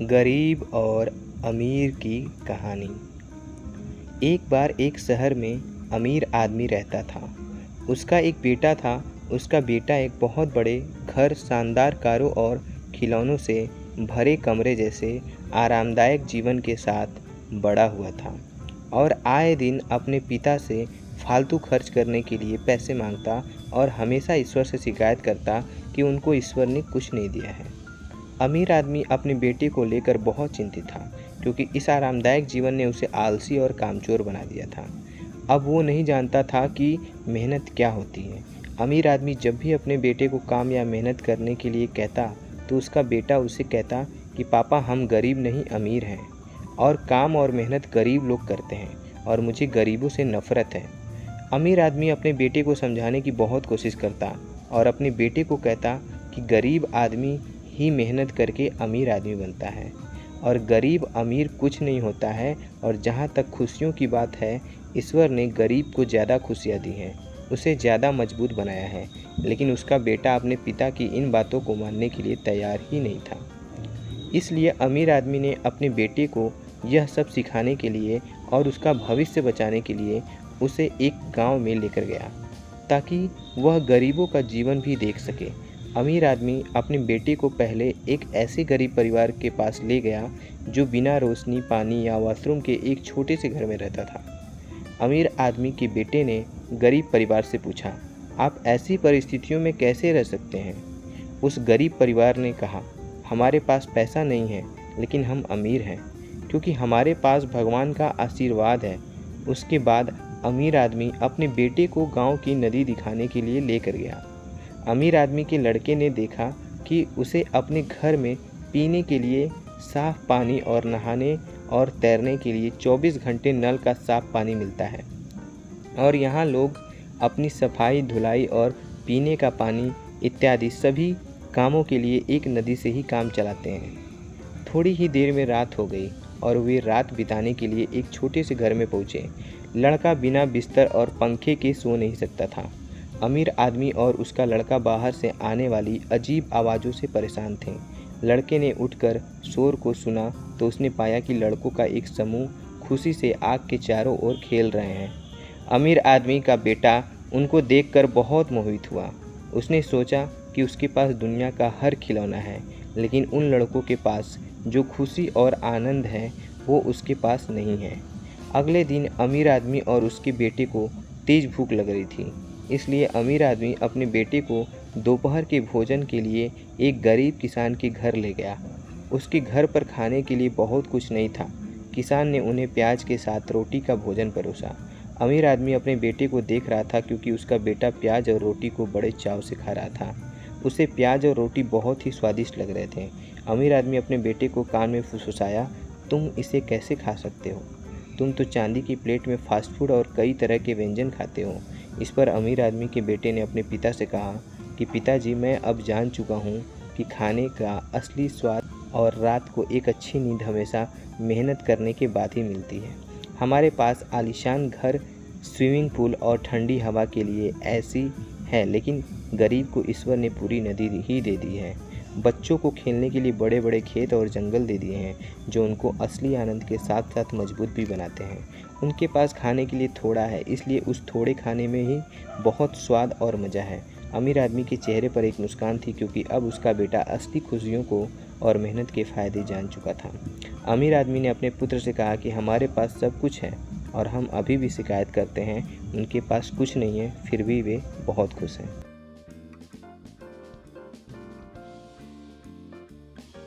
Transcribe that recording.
गरीब और अमीर की कहानी। एक बार एक शहर में अमीर आदमी रहता था। उसका एक बेटा था। उसका बेटा एक बहुत बड़े घर, शानदार कारों और खिलौनों से भरे कमरे जैसे आरामदायक जीवन के साथ बड़ा हुआ था और आए दिन अपने पिता से फालतू खर्च करने के लिए पैसे मांगता और हमेशा ईश्वर से शिकायत करता कि उनको ईश्वर ने कुछ नहीं दिया है। अमीर आदमी अपने बेटे को लेकर बहुत चिंतित था, क्योंकि इस आरामदायक जीवन ने उसे आलसी और कामचोर बना दिया था। अब वो नहीं जानता था कि मेहनत क्या होती है। अमीर आदमी जब भी अपने बेटे को काम या मेहनत करने के लिए कहता, तो उसका बेटा उसे कहता कि पापा, हम गरीब नहीं अमीर हैं और काम और मेहनत गरीब लोग करते हैं और मुझे गरीबों से नफ़रत है। अमीर आदमी अपने बेटे को समझाने की बहुत कोशिश करता और अपने बेटे को कहता कि गरीब आदमी ही मेहनत करके अमीर आदमी बनता है और गरीब अमीर कुछ नहीं होता है। और जहाँ तक खुशियों की बात है, ईश्वर ने गरीब को ज़्यादा खुशियाँ दी हैं, उसे ज़्यादा मजबूत बनाया है। लेकिन उसका बेटा अपने पिता की इन बातों को मानने के लिए तैयार ही नहीं था। इसलिए अमीर आदमी ने अपने बेटे को यह सब सिखाने के लिए और उसका भविष्य बचाने के लिए उसे एक गांव में लेकर गया, ताकि वह गरीबों का जीवन भी देख सके। अमीर आदमी अपने बेटे को पहले एक ऐसे गरीब परिवार के पास ले गया जो बिना रोशनी, पानी या वॉशरूम के एक छोटे से घर में रहता था। अमीर आदमी के बेटे ने गरीब परिवार से पूछा, आप ऐसी परिस्थितियों में कैसे रह सकते हैं? उस गरीब परिवार ने कहा, हमारे पास पैसा नहीं है, लेकिन हम अमीर हैं, क्योंकि हमारे पास भगवान का आशीर्वाद है। उसके बाद अमीर आदमी अपने बेटे को गांव की नदी दिखाने के लिए लेकर गया। अमीर आदमी के लड़के ने देखा कि उसे अपने घर में पीने के लिए साफ़ पानी और नहाने और तैरने के लिए 24 घंटे नल का साफ़ पानी मिलता है और यहाँ लोग अपनी सफाई, धुलाई और पीने का पानी इत्यादि सभी कामों के लिए एक नदी से ही काम चलाते हैं। थोड़ी ही देर में रात हो गई और वे रात बिताने के लिए एक छोटे से घर में पहुँचे। लड़का बिना बिस्तर और पंखे के सो नहीं सकता था। अमीर आदमी और उसका लड़का बाहर से आने वाली अजीब आवाज़ों से परेशान थे। लड़के ने उठकर शोर को सुना तो उसने पाया कि लड़कों का एक समूह खुशी से आग के चारों ओर खेल रहे हैं। अमीर आदमी का बेटा उनको देखकर बहुत मोहित हुआ। उसने सोचा कि उसके पास दुनिया का हर खिलौना है, लेकिन उन लड़कों के पास जो खुशी और आनंद है वो उसके पास नहीं है। अगले दिन अमीर आदमी और उसके बेटे को तेज भूख लग रही थी, इसलिए अमीर आदमी अपने बेटे को दोपहर के भोजन के लिए एक गरीब किसान के घर ले गया। उसके घर पर खाने के लिए बहुत कुछ नहीं था। किसान ने उन्हें प्याज के साथ रोटी का भोजन परोसा। अमीर आदमी अपने बेटे को देख रहा था, क्योंकि उसका बेटा प्याज और रोटी को बड़े चाव से खा रहा था। उसे प्याज और रोटी बहुत ही स्वादिष्ट लग रहे थे। अमीर आदमी अपने बेटे को कान में फुसफुसाया, तुम इसे कैसे खा सकते हो? तुम तो चांदी की प्लेट में फास्ट फूड और कई तरह के व्यंजन खाते हो। इस पर अमीर आदमी के बेटे ने अपने पिता से कहा कि पिताजी, मैं अब जान चुका हूँ कि खाने का असली स्वाद और रात को एक अच्छी नींद हमेशा मेहनत करने के बाद ही मिलती है। हमारे पास आलीशान घर, स्विमिंग पूल और ठंडी हवा के लिए ऐसी है, लेकिन गरीब को ईश्वर ने पूरी नदी ही दे दी है। बच्चों को खेलने के लिए बड़े बड़े खेत और जंगल दे दिए हैं, जो उनको असली आनंद के साथ साथ मजबूत भी बनाते हैं। उनके पास खाने के लिए थोड़ा है, इसलिए उस थोड़े खाने में ही बहुत स्वाद और मज़ा है। अमीर आदमी के चेहरे पर एक मुस्कान थी, क्योंकि अब उसका बेटा असली खुशियों को और मेहनत के फ़ायदे जान चुका था। अमीर आदमी ने अपने पुत्र से कहा कि हमारे पास सब कुछ है और हम अभी भी शिकायत करते हैं, उनके पास कुछ नहीं है, फिर भी वे बहुत खुश हैं।